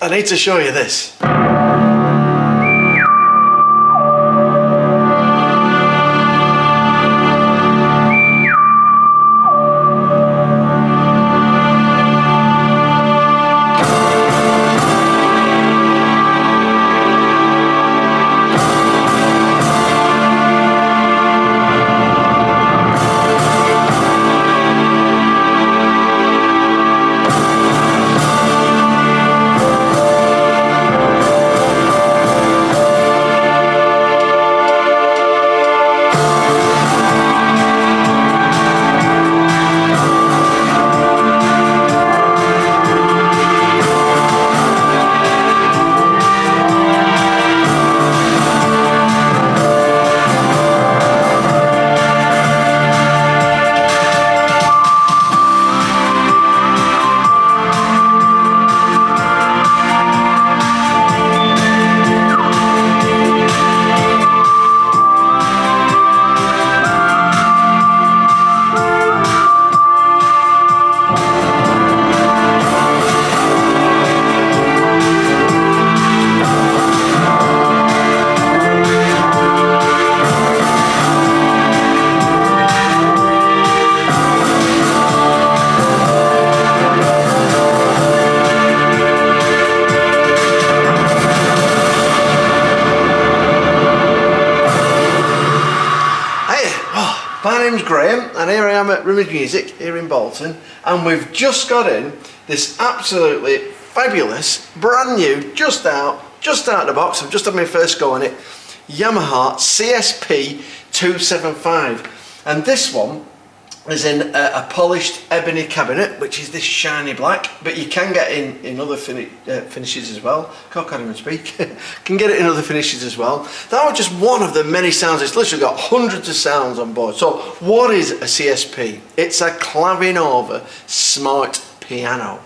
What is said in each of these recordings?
I need to show you this. My name's Graham and here I am at Rummage Music here in Bolton, and we've just got in this absolutely fabulous, brand new, just out of the box. I've just had my first go on it, Yamaha CSP-275, and this one is in a polished ebony cabinet, which is this shiny black, but you can get in other finishes as well. Can't even speak. Can get it in other finishes as well. That was just one of the many sounds. It's literally got hundreds of sounds on board. So what is a CSP? It's a claving over smart piano,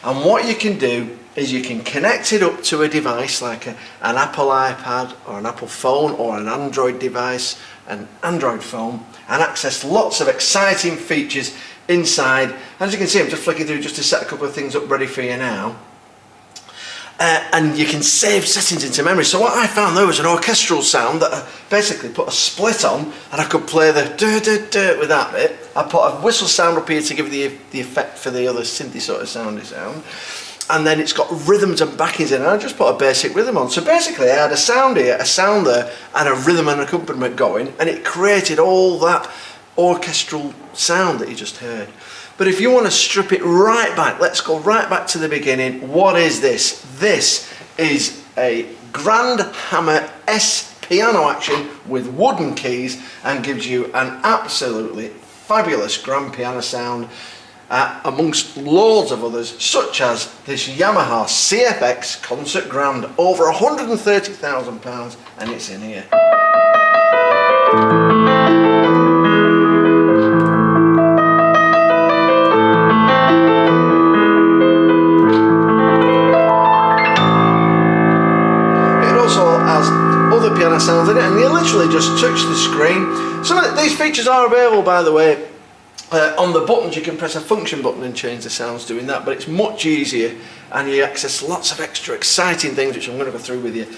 and what you can do is you can connect it up to a device like an Apple iPad or an Apple phone or an Android device, an Android phone, and access lots of exciting features inside. As you can see, I'm just flicking through just to set a couple of things up ready for you now. And you can save settings into memory. So what I found there was an orchestral sound that I basically put a split on, and I could play the do with that bit. I put a whistle sound up here to give you the effect for the other synthy sort of soundy sound. And then it's got rhythms and backings in, and I just put a basic rhythm on. So basically I had a sound here, a sound there, and a rhythm and accompaniment going, and it created all that orchestral sound that you just heard. But if you want to strip it right back, let's go right back to the beginning. What is this? This is a Grand Hammer S piano action with wooden keys, and gives you an absolutely fabulous grand piano sound. Amongst loads of others, such as this Yamaha CFX Concert Grand, over £130,000, and it's in here. It also has other piano sounds in it, and you literally just touch the screen. Some of these features are available, by the way. On the buttons you can press a function button and change the sounds doing that, but it's much easier, and you access lots of extra exciting things which I'm going to go through with you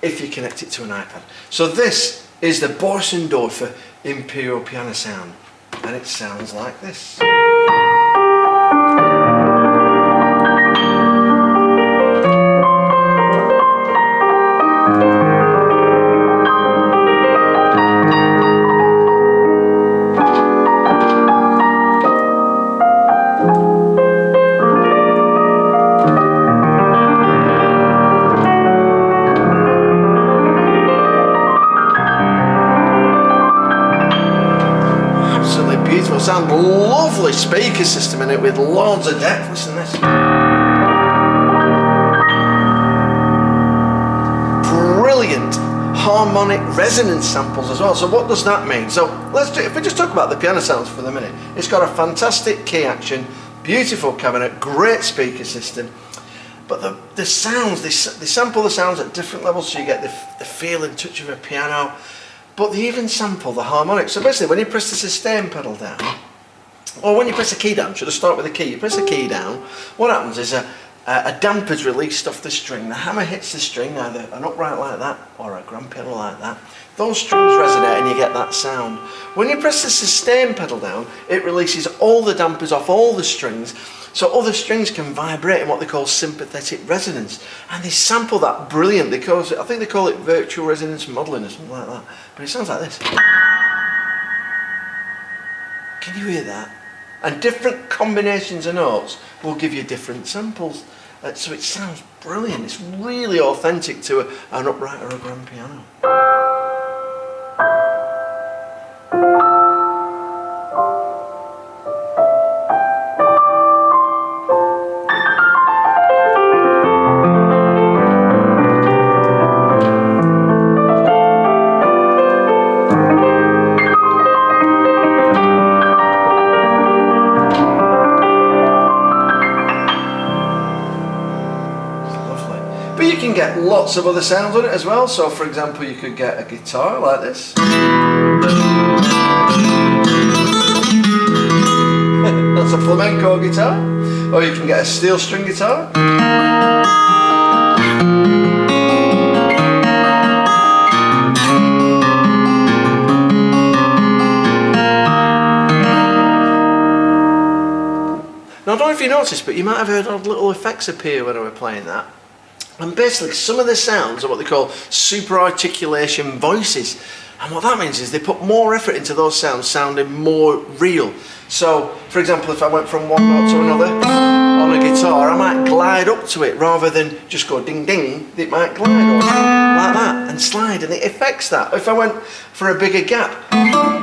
if you connect it to an iPad. So this is the Borsendorfer Imperial Piano sound, and it sounds like this. Sound, lovely speaker system in it with loads of depth. Listen to this. Brilliant harmonic resonance samples as well. So what does that mean? So if we just talk about the piano sounds for the minute, it's got a fantastic key action, beautiful cabinet, great speaker system. But the sounds, they sample the sounds at different levels, so you get the feel and touch of a piano. But they even sample the harmonics. So basically, when you press the sustain pedal down, or when you press a key down, should I start with a key? You press a key down, what happens is a damper's released off the string. The hammer hits the string, either an upright like that or a grand piano like that. Those strings resonate and you get that sound. When you press the sustain pedal down, it releases all the dampers off all the strings, so other strings can vibrate in what they call sympathetic resonance. And they sample that brilliant. I think they call it virtual resonance modelling or something like that. But it sounds like this. Can you hear that? And different combinations of notes will give you different samples. So it sounds brilliant. It's really authentic to an upright or a grand piano. But you can get lots of other sounds on it as well. So for example, you could get a guitar like this. That's a flamenco guitar. Or you can get a steel string guitar. Now I don't know if you noticed, but you might have heard odd little effects appear when I was playing that. And basically some of the sounds are what they call super articulation voices. And what that means is they put more effort into those sounds sounding more real. So, for example, if I went from one note to another on a guitar, I might glide up to it rather than just go ding ding. It might glide up like that and slide, and it affects that. If I went for a bigger gap,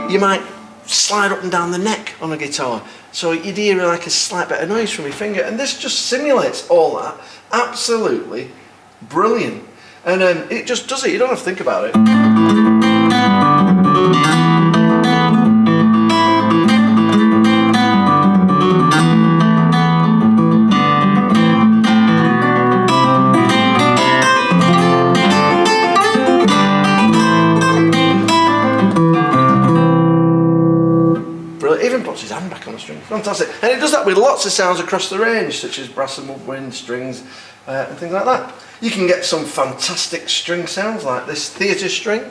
you might slide up and down the neck on a guitar. So you'd hear like a slight bit of noise from your finger, and this just simulates all that. Absolutely brilliant. And it just does it, you don't have to think about it. Brilliant, even puts his hand back on the string, fantastic. And it does that with lots of sounds across the range, such as brass and woodwind, strings, and things like that. You can get some fantastic string sounds like this theatre string.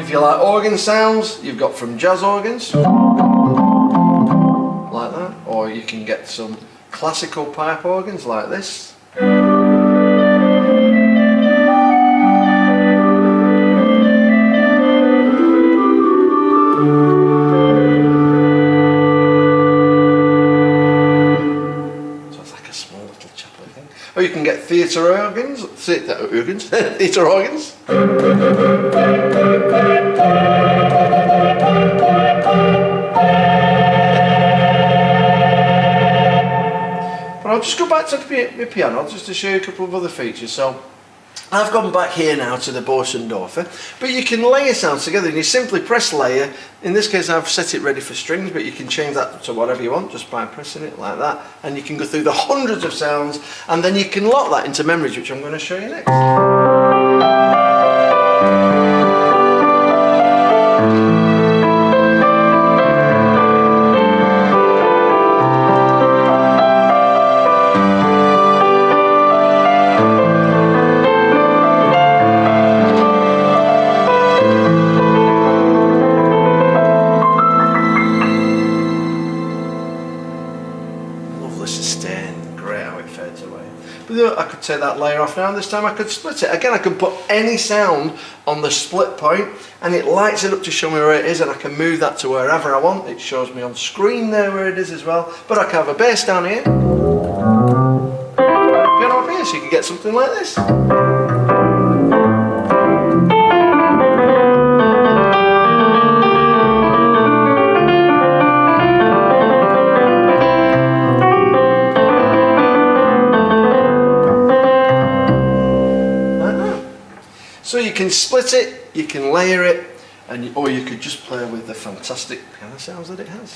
If you like organ sounds, you've got from jazz organs, like that, or you can get some classical pipe organs like this. So it's like a small little chapel thing. Or you can get theatre organs, theatre organs. I'll just go back to the piano just to show you a couple of other features. So I've gone back here now to the Bosendorfer, but you can layer sounds together and you simply press layer. In this case I've set it ready for strings, but you can change that to whatever you want just by pressing it like that, and you can go through the hundreds of sounds, and then you can lock that into memories, which I'm going to show you next. I could take that layer off now, and this time I could split it. Again, I can put any sound on the split point and it lights it up to show me where it is, and I can move that to wherever I want. It shows me on screen there where it is as well, but I can have a bass down here, piano up here, so you can get something like this. So you can split it, you can layer it, or you could just play with the fantastic piano sounds that it has.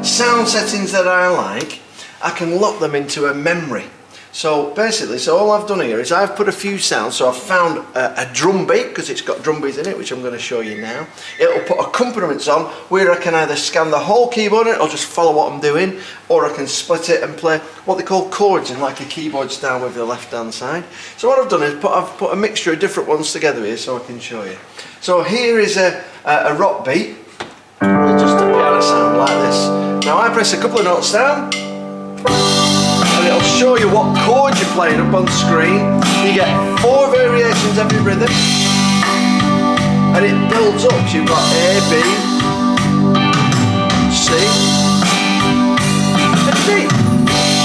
sound settings that I like, I can lock them into a memory. So basically, all I've done here is I've put a few sounds. So I've found a drum beat, because it's got drum beats in it, which I'm going to show you now. It'll put accompaniments on where I can either scan the whole keyboard or just follow what I'm doing, or I can split it and play what they call chords in like a keyboard style with the left hand side. So what I've done is I've put a mixture of different ones together here so I can show you. So here is a rock beat, just a piano sound like this. Now I press a couple of notes down, and it'll show you what chords you're playing up on screen. You get 4 variations every rhythm, and it builds up. So you've got A, B, C, and D.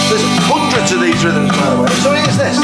There's hundreds of these rhythms, by the way. So here's this.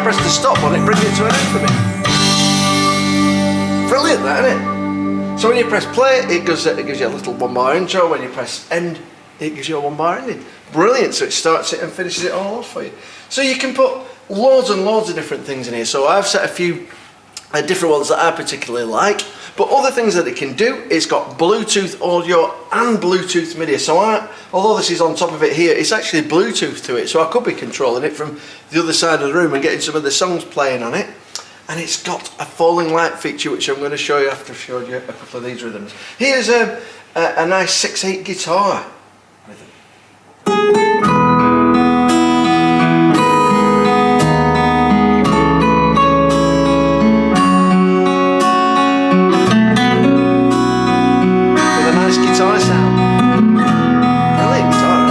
Press the stop on it, brings it to an end for me. Brilliant, that, isn't it? So when you press play, it gives you a little 1-bar intro. When you press end, it gives you a 1-bar ending. Brilliant. So it starts it and finishes it all off for you. So you can put loads and loads of different things in here. So I've set a few different ones that I particularly like. But other things that it can do, it's got Bluetooth audio and Bluetooth MIDI. So although this is on top of it here, it's actually Bluetooth to it. So I could be controlling it from the other side of the room and getting some of the songs playing on it. And it's got a falling light feature, which I'm going to show you after I've showed you a couple of these rhythms. Here's a nice 6/8 guitar rhythm. Guitar sound. Brilliant guitar,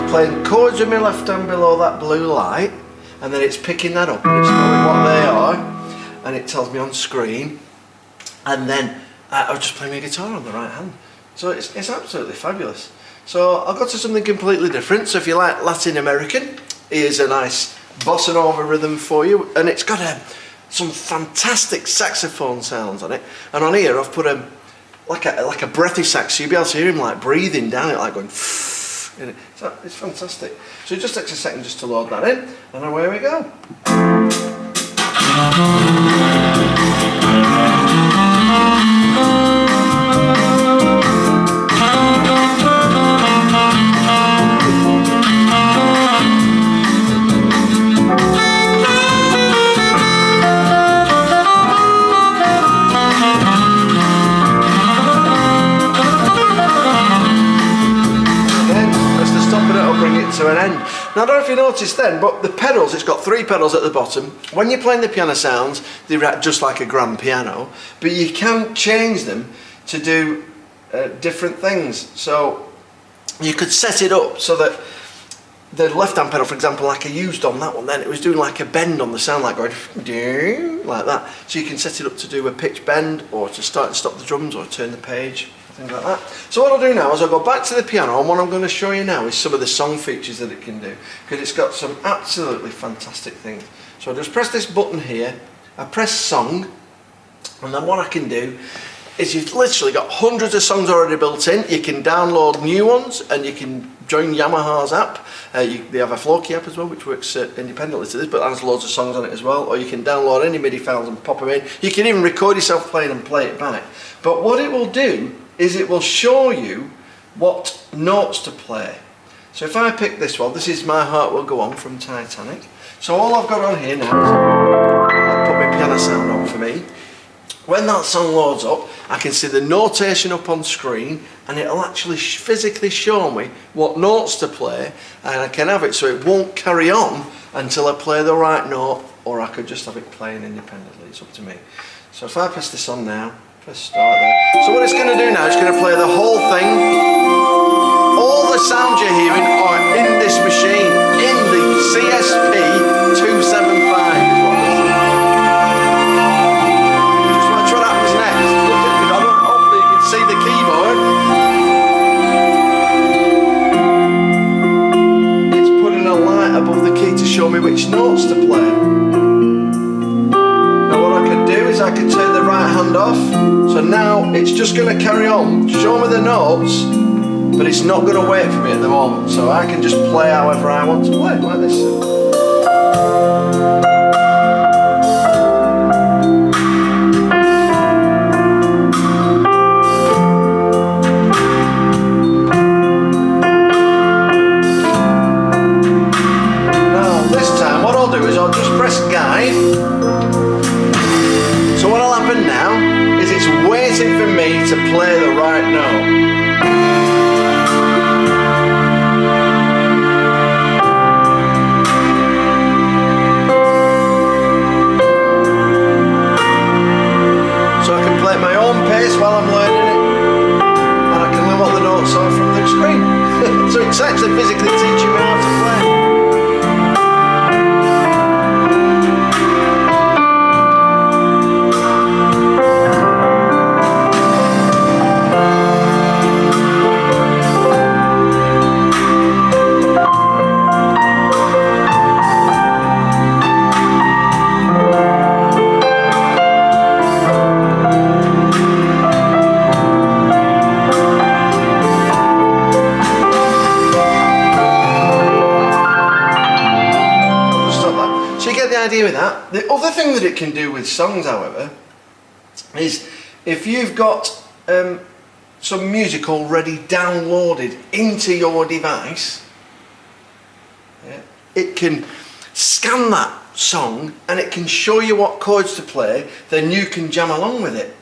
playing chords with my left hand below that blue light, and then it's picking that up and it's knowing what they are, and it tells me on screen, and then I'll just play my guitar on the right hand. So it's absolutely fabulous. So I'll go to something completely different. So if you like Latin American, here's a nice bossa nova rhythm for you, and it's got some fantastic saxophone sounds on it. And on here I've put like a breathy sax, so you'll be able to hear him like breathing down it, like going in it. So it's fantastic. So it just takes a second just to load that in, and away we go. To an end. Now I don't know if you noticed then, but the pedals, it's got 3 pedals at the bottom. When you're playing the piano sounds, they react just like a grand piano, but you can change them to do different things. So you could set it up so that the left hand pedal, for example, like I used on that one then, it was doing like a bend on the sound, like going like that. So you can set it up to do a pitch bend, or to start and stop the drums, or turn the page, things like that. So what I'll do now is I'll go back to the piano, and what I'm going to show you now is some of the song features that it can do, because it's got some absolutely fantastic things. So I just press this button here, I press song, and then what I can do is you've literally got hundreds of songs already built in. You can download new ones and you can join Yamaha's app. They have a Floki app as well, which works independently to this, but has loads of songs on it as well. Or you can download any MIDI files and pop them in. You can even record yourself playing and play it back. But what it will do is it will show you what notes to play. So if I pick this one, this is My Heart Will Go On from Titanic. So all I've got on here now is I'll put my piano sound on for me. When that song loads up, I can see the notation up on screen, and it'll actually physically show me what notes to play, and I can have it so it won't carry on until I play the right note, or I could just have it playing independently. It's up to me. So if I press this on now, press start there. So what it's going to do now, it's going to play the whole thing. All the sounds you're hearing are in this machine, in the CSP-275. See the keyboard, it's putting a light above the key to show me which notes to play. Now what I can do is I can turn the right hand off, so now it's just going to carry on, show me the notes, but it's not going to wait for me at the moment, so I can just play however I want to play, like this. I'll just press guide. So what'll happen now is it's waiting for me to play the right note. So I can play at my own pace while I'm learning it, and I can learn what the notes are from the screen. So it's actually physically teaching me how to play. Idea with that. The other thing that it can do with songs, however, is if you've got some music already downloaded into your device, it can scan that song and it can show you what chords to play, then you can jam along with it.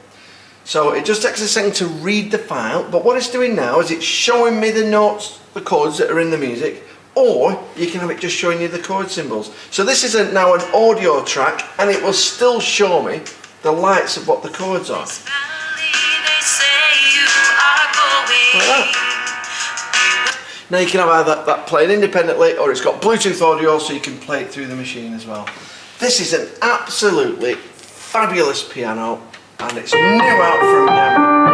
So it just takes a second to read the file, but what it's doing now is it's showing me the notes, the chords that are in the music, or you can have it just showing you the chord symbols. So this is now an audio track, and it will still show me the lights of what the chords are. Like that. Now you can have either that playing independently, or it's got Bluetooth audio so you can play it through the machine as well. This is an absolutely fabulous piano, and it's new out from Yamaha.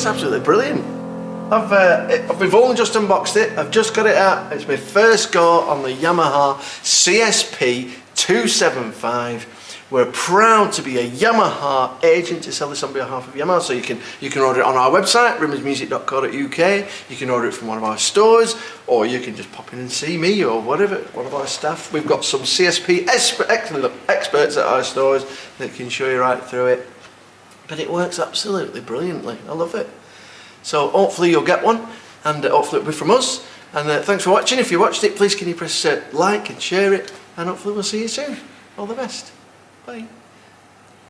Absolutely brilliant. We've only just unboxed it. I've just got it out. It's my first go on the Yamaha CSP-275. We're proud to be a Yamaha agent to sell this on behalf of Yamaha. So you can order it on our website, rimmersmusic.co.uk. You can order it from one of our stores, or you can just pop in and see me or whatever, one of our staff. We've got some CSP experts at our stores that can show you right through it. But it works absolutely brilliantly. I love it. So hopefully you'll get one, and hopefully it'll be from us. And thanks for watching. If you watched it, please can you press like and share it, and hopefully we'll see you soon. All the best. Bye.